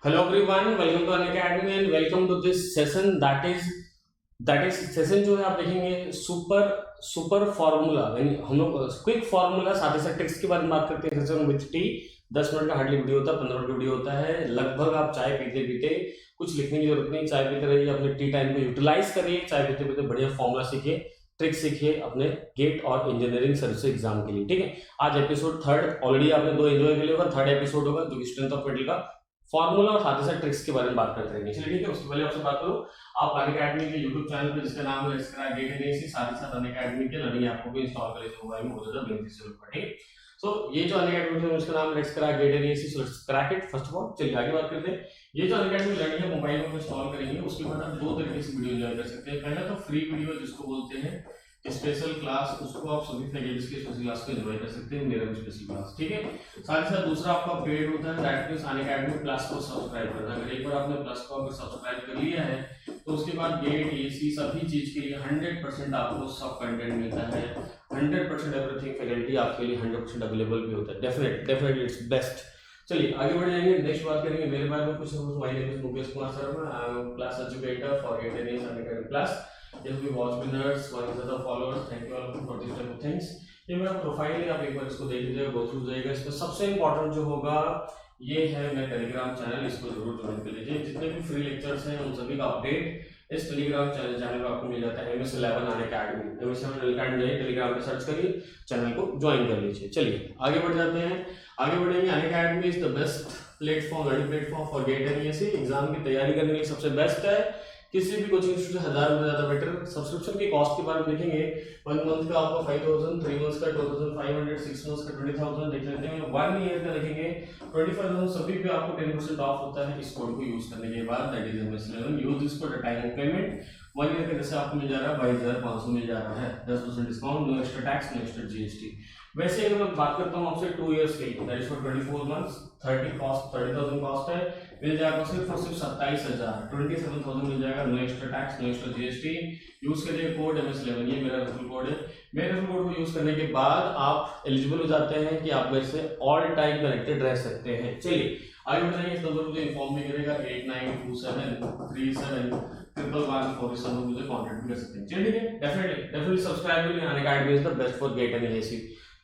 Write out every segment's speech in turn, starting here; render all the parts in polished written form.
Hello everyone, welcome to Unacademy and welcome to this session that is session जो है आप देखेंगे super formula यानी हम लोग क्विक फार्मूला साथ ही साथ ट्रिक्स के बारे में बात करते हैं सेशन विद टी 10 मिनट का हार्डली वीडियो होता है 15 मिनट का वीडियो होता है। लगभग आप चाय पीते पीते कुछ लिखने की जरूरत नहीं, चाय पीते रहिए, अपने टी टाइम को यूटिलाइज करिए, चाय पीते पीते बढ़िया फार्मूला सीखिए, ट्रिक सीखिए अपने गेट और इंजीनियरिंग सर्विस एग्जाम के लिए। ठीक है, आज एपिसोड थर्ड ऑलरेडी आपने 2 एंजॉय कर लिया होगा, थर्ड एपिसोड होगा जो कि स्ट्रेंथ ऑफ मेटल का फॉर्मूला और साथ ही साथ ट्रिक्स के बारे में बात करते रहेंगे। चलिए ठीक है, उसके पहले आपसे बात करूं, आप अनअकैडमी के यूट्यूब चैनल पे जिसका नाम है गेट साथ ही साथ अनअकैडमी के लर्निंग ऐप को भी इंस्टॉल कर लीजिए मोबाइल में, बहुत ज्यादा बेनिफिट से होगा। ठीक है, सो ये जो अनअकैडमी है उसका नाम let's crack GATE NAC, so let's crack it first of all. चलिए आगे बात करते हैं। ये जो अनअकैडमी लर्निंग है मोबाइल में इंस्टॉल करेंगे, उसके बाद आप दो तरीके से वीडियो एंजॉय कर सकते हैं। पहला तो फ्री वीडियो जिसको बोलते हैं स्पेशल क्लास, उसको आप सभी फैकल्टीज के स्पेशल क्लास को एंजॉय कर सकते हैं, मेरा भी स्पेशल क्लास। ठीक है, साथ ही साथ दूसरा आपका पेड होता है, दैट मींस अनअकैडमी प्लस को सब्सक्राइब करना। अगर एक बार आपने प्लस को अगर सब्सक्राइब कर लिया है तो उसके बाद गेट एसी सभी चीज के लिए 100% आपको सब कंटेंट मिलता है, 100% एवरीथिंग फैकल्टी आपके लिए 100% अवेलेबल भी होता है। Definitely it's best. चलिए आगे बढ़ जाएंगे, नेक्स्ट बात करेंगे मेरे बारे में कुछ। My name is Mukesh Kumar Sharma, I am class educator for GATE NAC Unacademy class. If you watch me nerds, what is the followers, thank you all for these type of things। ये मेरा प्रोफाइल है, आप एक बार इसको देख लीजिएगा, गो थ्रू जाइएगा। इसमें सबसे इंपॉर्टेंट जो होगा ये है मेरा टेलीग्राम चैनल, इसको जरूर ज्वाइन कर लीजिए। जितने भी फ्री लेक्चर्स हैं उन सभी का अपडेट इस टेलीग्राम चैनल पर आपको मिल जाता है। MS11 अनअकैडमी, MS11 अनअकैडमी जाइए, टेलीग्राम पे सर्च करिए, चैनल को ज्वाइन कर लीजिए। चलिए आगे बढ़ जाते हैं, आगे बढ़ेंगे। Unacademy is the best platform, learning platform for GATE NAC. Exam की तैयारी करने के लिए सबसे बेस्ट है। किसी भी कोचिंग इंस्टीट्यूट से 1000 रुपये ज्यादा बेटर। सब्सक्रिप्शन की कॉस्ट के बारे में देखेंगे, 1 मंथ का आपको 5000, 3 मंथ्स का 2500, 6 मंथ्स का 20000 देख लेते हैं। 1 ईयर का देखेंगे 25000, सभी पे आपको 10% ऑफ होता है इस कोड को यूज करने के बाद, that is MS11। Use this code at time of payment. 1 year का जैसे आपको मिल जा रहा है 22500 मिल जा रहा है, 10% discount, no extra tax, no extra GST. वैसे अगर मैं बात करता हूँ आपसे 2 इयर्स की, that is for 24 months, 30,000 cost है, मिल जाएगा सिर्फ और सिर्फ 27,000, 27,000 मिल जाएगा, no extra tax, no extra GST. Use करिए कोड MS11, ये मेरा रेफरल कोड है। मेरे रेफरल कोड को यूज करने के बाद आप एलिजिबल हो जाते हैं कि आप मेरे से ऑल टाइम कनेक्टेड रह सकते हैं। चलिए आगे बढ़ जाएंगे। इस नंबर मुझे इन्फॉर्म भी करेगा 8927371114, इस नंबर मुझे कांटेक्ट भी कर सकते हैं। चलिए ठीक है, डेफिनेटली सब्सक्राइब करिए, Unacademy is the best for GATE NAC.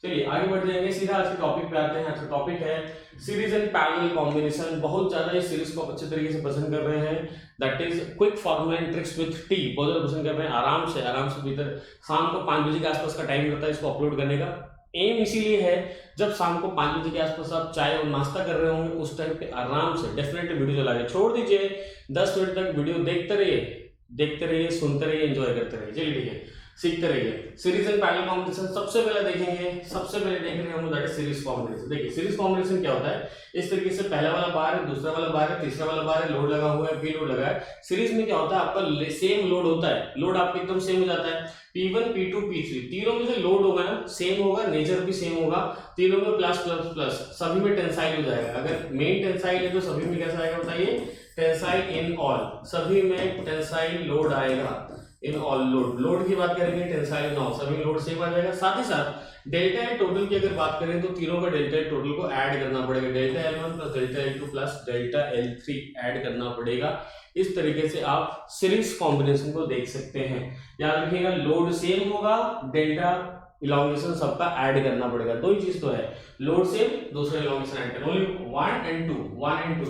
चलिए आगे बढ़ जाएंगे, सीधा आज के टॉपिक पे आते हैं। आज का टॉपिक है सीरीज एंड पैरेलल कॉम्बिनेशन। बहुत ज्यादा इस सीरीज को आप अच्छे तरीके से पसंद कर रहे हैं, that is quick formula and tricks with T, बहुत ज्यादा पसंद कर रहे हैं। आराम से भीतर शाम को 5 बजे के आसपास का टाइम रहता है इसको अपलोड करने का। एम इसीलिए है जब शाम को 5 बजे के आसपास आप चाय और नाश्ता कर रहे होंगे उस टाइम पे आराम से डेफिनेटली वीडियो चला के छोड़ दीजिए, 10 मिनट तक वीडियो देखते रहिए, सुनते रहिए, एंजॉय करते रहिए। चलिए ठीक है, सीखते रहिए। सीरीज एंड पैरेलल कॉम्बिनेशन सबसे पहले देखेंगे, सबसे पहले देख रहे हैं हम दैट इज सीरीज कॉम्बिनेशन। देखिए सीरीज कॉम्बिनेशन क्या होता है, इस तरीके से पहला वाला बार है, दूसरा वाला बार है, तीसरा वाला बार है, लोड लगा हुआ है, लोड लगा है। सीरीज में क्या होता है, आपका सेम लोड होता है, लोड आपका एकदम सेम हो जाता है। P1 P2 P3 तीनों में से लोड होगा ना सेम होगा, नेचर भी सेम होगा, तीनों में प्लस प्लस प्लस, सभी में टेंसाइल हो जाएगा। अगर मेन टेंसाइल है तो सभी में कैसा आएगा बताइए, टेंसाइल इन ऑल, सभी में टेंसाइल लोड आएगा इन ऑल लोड। लोड की बात करेंगे टेंसाइल इन ऑल, सभी लोड सेम आ जाएगा। साथ ही साथ डेल्टा एल टोटल की अगर बात करें तो तीनों का डेल्टा एल टोटल को ऐड करना पड़ेगा, delta L1 plus delta L2 plus delta L3 add करना पड़ेगा। इस तरीके से आप सीरीज कॉम्बिनेशन को देख सकते हैं। याद रखिएगा लोड सेम होगा, डेल्टा इलॉन्गेशन सबका ऐड करना पड़ेगा, दो ही चीज तो है, लोड सेम, दूसरा इलॉन्गेशन ऐड करना, ओनली 1 and 2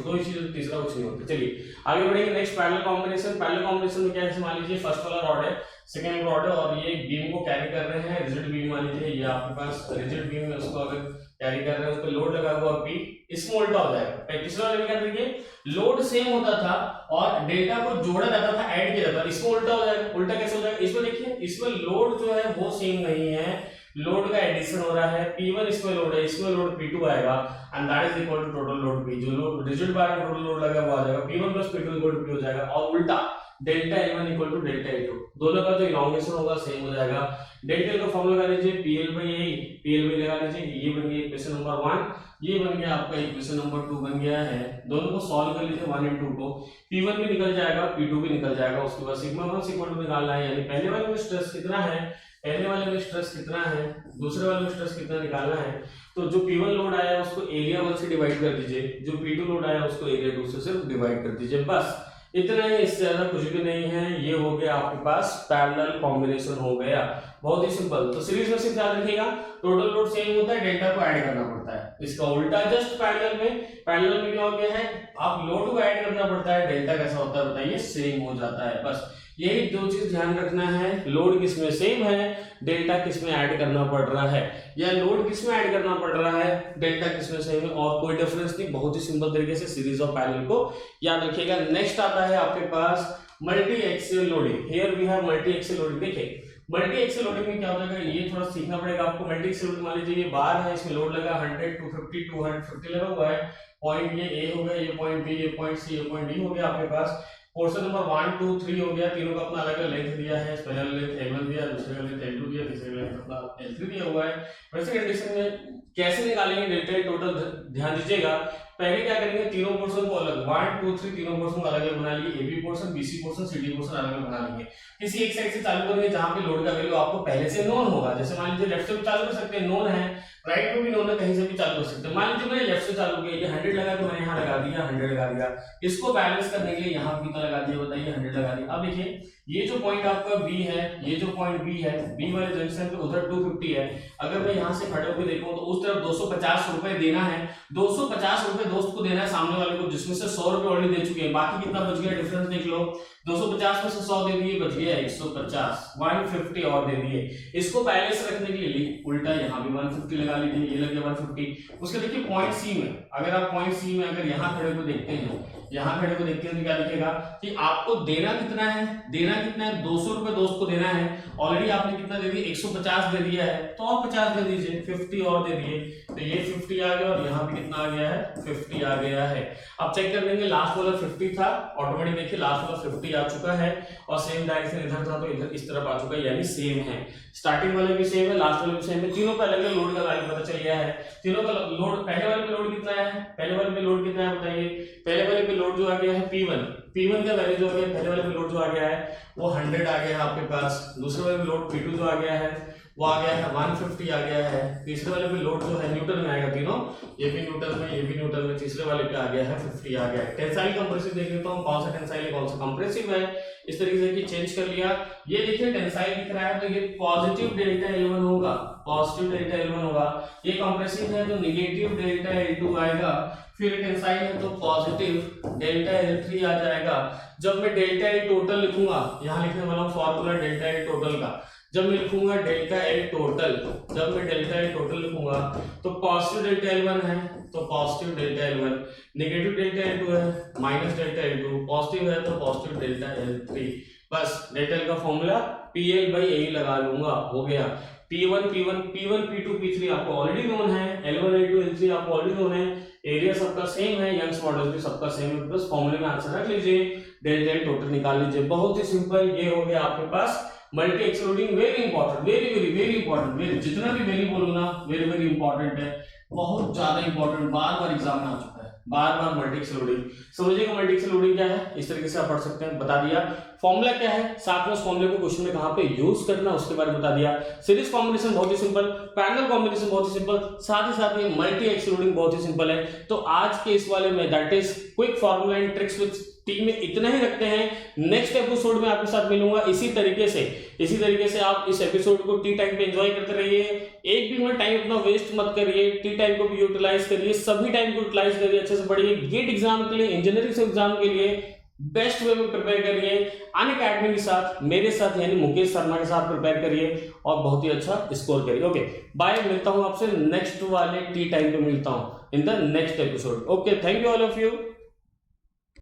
दो ही चीज, तीसरा कुछ नहीं होता। चलिए आगे बढ़ेंगे। Next parallel combination. Parallel combination में क्या है, मान लीजिए फर्स्ट वाला रॉड है, सेकंड रॉड है और ये बीम को कैरी कर रहे हैं, रिजिड बीम मान लीजिए ये आपके पास रिजिड बीम है, उसको अगर कैरी कर रहे हैं, उस पर लोड लगा हुआ P, इसमें उल्टा हो जाएगा। तीसरा वाले में क्या देखिए, लोड सेम होता था और डेल्टा को जोड़ा जाता था, ऐड किया जाता था, इसमें उल्टा हो जाएगा। उल्टा कैसे हो जाएगा, इसमें देखिए, इसमें लोड जो है वो सेम नहीं है, लोड का एडिशन हो रहा है। P1 इसमें लोड है, इसमें लोड P2 आएगा and that is equal to total load P, जो लोड रिजिड बार में टोटल लोड लगा हुआ आ जाएगा, P1 plus P2 equal to P हो जाएगा। और उल्टा delta L1 equal to delta L2, दोनों का जो इलॉन्गेशन होगा सेम हो जाएगा। डेल्टा L का फॉर्मूला लगा लीजिए, PL बाई लगा लीजिए, ये बन गया इक्वेशन नंबर 1, ये बन गया आपका इक्वेशन नंबर 2 बन गया है। दोनों को सॉल्व कर लीजिए, 1 and 2 को, P1 भी निकल जाएगा, P2 भी निकल जाएगा। उसके बाद सिग्मा 1 सिग्मा 2 निकालना है, यानी पहले वाले में स्ट्रेस कितना है, पहले वाले में स्ट्रेस कितना है, दूसरे वाले में स्ट्रेस कितना निकालना है। तो जो P1 लोड आया उसको एरिया 1 से डिवाइड कर दीजिए, जो P2 लोड आया उसको एरिया 2 से सिर्फ डिवाइड कर दीजिए, बस इतना ही, इससे ज्यादा कुछ भी नहीं है। ये हो गया आपके पास पैरेलल कॉम्बिनेशन हो गया, बहुत ही सिंपल। तो सीरीज में सिर्फ याद रखिएगा टोटल लोड सेम होता है, डेल्टा को ऐड करना पड़ता है। इसका उल्टा जस्ट पैरेलल में क्या हो गया है, आप लोड को ऐड करना पड़ता है, डेल्टा कैसा होता है बताइए, सेम हो जाता है। बस यही दो चीज ध्यान रखना है, लोड किसमें सेम है, डेल्टा किसमें ऐड करना पड़ रहा है, या लोड किसमें ऐड करना पड़ रहा है, डेल्टा किसमें सेम है, और कोई डिफरेंस नहीं। बहुत ही सिंपल तरीके से सीरीज ऑफ पैरेलल को याद रखिएगा। नेक्स्ट आता है आपके पास multi axial loading. Here we have multi axial loading. देखिए मल्टी एक्सियल लोडिंग में क्या होता है, ये थोड़ा सीखना पड़ेगा आपको। मल्टी एक्सियल लोडिंग मान लीजिए ये बार है, इसमें लोड लगा 100, 250, 250 लगा हुआ है। पॉइंट ये ए हो गया, ये पॉइंट बी, ये पॉइंट सी, ये पॉइंट डी हो गया आपके पास। पोर्शन नंबर 1, 2, 3 हो गया, तीनों का अपना अलग अलग लेंथ दिया है। पहला लेंथ L1 दिया, दूसरे का लेंथ L2 दिया, तीसरे का लेंथ अपना L3 दिया हुआ है। वैसे कंडीशन में कैसे निकालेंगे डेल्टा टोटल, ध्यान दीजिएगा। पहले क्या करेंगे, तीनों पोर्शन को अलग 1, 2, 3 तीनों पोर्शन को अलग अलग बना लिए। AB portion, BC portion, CD portion अलग अलग बना लेंगे। किसी एक साइड से चालू करेंगे जहां पे लोड का वैल्यू आपको पहले से नोन होगा। जैसे मान लीजिए लेफ्ट से भी चालू कर सकते हैं, नोन है, राइट में भी नोन है, कहीं से भी चालू कर सकते हैं। मान लीजिए मैंने लेफ्ट से चालू किया, ये 100 लगा तो मैंने यहाँ लगा दिया 100 लगा दिया। इसको बैलेंस करने के लिए यहाँ भी कितना लगा दिया बताइए, 100 लगा दिया। अब देखिए ये जो पॉइंट आपका B है, ये जो पॉइंट B है, B वाले जंक्शन पे उधर 250 है। अगर मैं यहाँ से खड़े होकर देखूं तो उस तरफ 250 रुपए देना है, 250 रुपए दोस्त को देना है सामने वाले को, जिसमें से 100 रुपए ऑलरेडी दे चुके हैं। बाकी कितना बच गया डिफरेंस देख लो, 250 में से 100 दे दिए, बच गया 150, 150 और दे दिए। इसको बैलेंस रखने के लिए उल्टा यहाँ भी 150 लगा लीजिए, ये लग गया 150। उसके देखिए पॉइंट सी में, अगर आप पॉइंट सी में अगर यहाँ खड़े को देखते हैं, यहाँ खड़े को देखते हैं तो क्या दिखेगा कि आपको देना कितना है, 200 रुपए दोस्त को देना है। ऑलरेडी आपने कितना दे दिया, 150 दे दिया है, तो आप 50 दे दीजिए, 50 और दे दिए, तो ये 50 आ गया और यहाँ पे कितना आ गया है, 50 आ गया है। अब चेक कर लेंगे, लास्ट वाला 50 था, ऑटोमेटिक देखिए लास्ट वाला 50 आ चुका है, और सेम डायरेक्शन इधर था तो इधर इस तरफ आ चुका है, यानी सेम है। स्टार्टिंग वाले भी सेम है, लास्ट वाले भी सेम है, तीनों का अलग अलग लोड का वैल्यू पता चल गया है। तीनों का लोड, पहले वाले पे लोड कितना है, पहले वाले पे लोड कितना है बताइए। पहले वाले पे लोड जो आ गया है P1 का वैल्यू जो आ गया, पहले वाले पे लोड जो आ गया है वो 100 आ गया है आपके पास। दूसरे वाले पे लोड P2 जो आ गया है वो आ गया है 150 आ गया है। तीसरे वाले पे लोड जो है न्यूटन में आएगा, तीनों ये भी न्यूटन में, ये भी न्यूटन में, तीसरे वाले पे आ गया है 50 आ गया है। टेंसाइल कंप्रेसिव देख लेता हूं, कौन सा टेंसाइल है कौन सा कंप्रेसिव है, इस तरीके से कि चेंज कर लिया। ये देखिए टेंसाइल दिख रहा है तो ये पॉजिटिव डेल्टा L1 होगा, पॉजिटिव डेल्टा L1 होगा। ये कंप्रेसिव है तो नेगेटिव डेल्टा L2 आएगा। फिर टेंसाइल है तो पॉजिटिव डेल्टा L3 आ जाएगा। जब मैं डेल्टा L टोटल लिखूंगा, यहाँ लिखने वाला हूँ फॉर्मूला डेल्टा L टोटल का, जब मैं लिखूंगा डेल्टा L टोटल, जब मैं डेल्टा L टोटल लिखूंगा तो पॉजिटिव डेल्टा L1 है तो positive delta L1, negative delta L2 है माइनस डेल्टा L2, पॉजिटिव है तो पॉजिटिव डेल्टा L3। बस डेल्टा L का फॉर्मूला PL बाई A लगा लूंगा, हो गया। P1 P2 P3 आपको ऑलरेडी नोन है, L1 L2 L3 आपको ऑलरेडी नोन है, एरिया सबका सेम है, यंग्स मॉडल भी सबका सेम है। बस फॉर्मूले में आंसर रख लीजिए, डेल्टा L टोटल निकाल लीजिए, बहुत ही सिंपल। ये हो गया आपके पास multi axial loading. Very important, very important, जितना भी वेरी बोलूँ ना वेरी इंपॉर्टेंट है, बहुत ज्यादा इंपॉर्टेंट, बार बार एग्जाम में आ चुका है, बार मल्टी एक्सियल लोडिंग। समझिएगा मल्टी एक्सियल लोडिंग क्या है, इस तरीके से आप पढ़ सकते हैं, बता दिया। फॉर्मूला क्या है, साथ में उस फॉर्मूले को क्वेश्चन में कहां पे यूज करना उसके बारे में बता दिया। सीरीज कॉम्बिनेशन बहुत ही सिंपल, पैरेलल कॉम्बिनेशन बहुत ही सिंपल, साथ ही साथ ये मल्टी एक्सियल लोडिंग बहुत ही सिंपल है। तो आज के इस वाले में that is quick formula and tricks with team में इतना ही रखते हैं। नेक्स्ट एपिसोड में आपके साथ मिलूंगा इसी तरीके से आप इस एपिसोड को टी टाइम पे एंजॉय करते रहिए। एक भी मिनट टाइम अपना वेस्ट मत करिए, टी टाइम को भी यूटिलाइज करिए, सभी टाइम को यूटिलाइज करिए, अच्छे से पढ़िए। गेट एग्जाम के लिए, इंजीनियरिंग से एग्जाम के लिए बेस्ट वे में प्रिपेयर करिए। अनअकैडमी के साथ, मेरे साथ यानी मुकेश शर्मा के साथ प्रिपेयर करिए और बहुत ही अच्छा स्कोर करिए। ओके बाय, मिलता हूं आपसे नेक्स्ट वाले टी टाइम पे, मिलता हूं in the next episode. Okay, thank you all of you.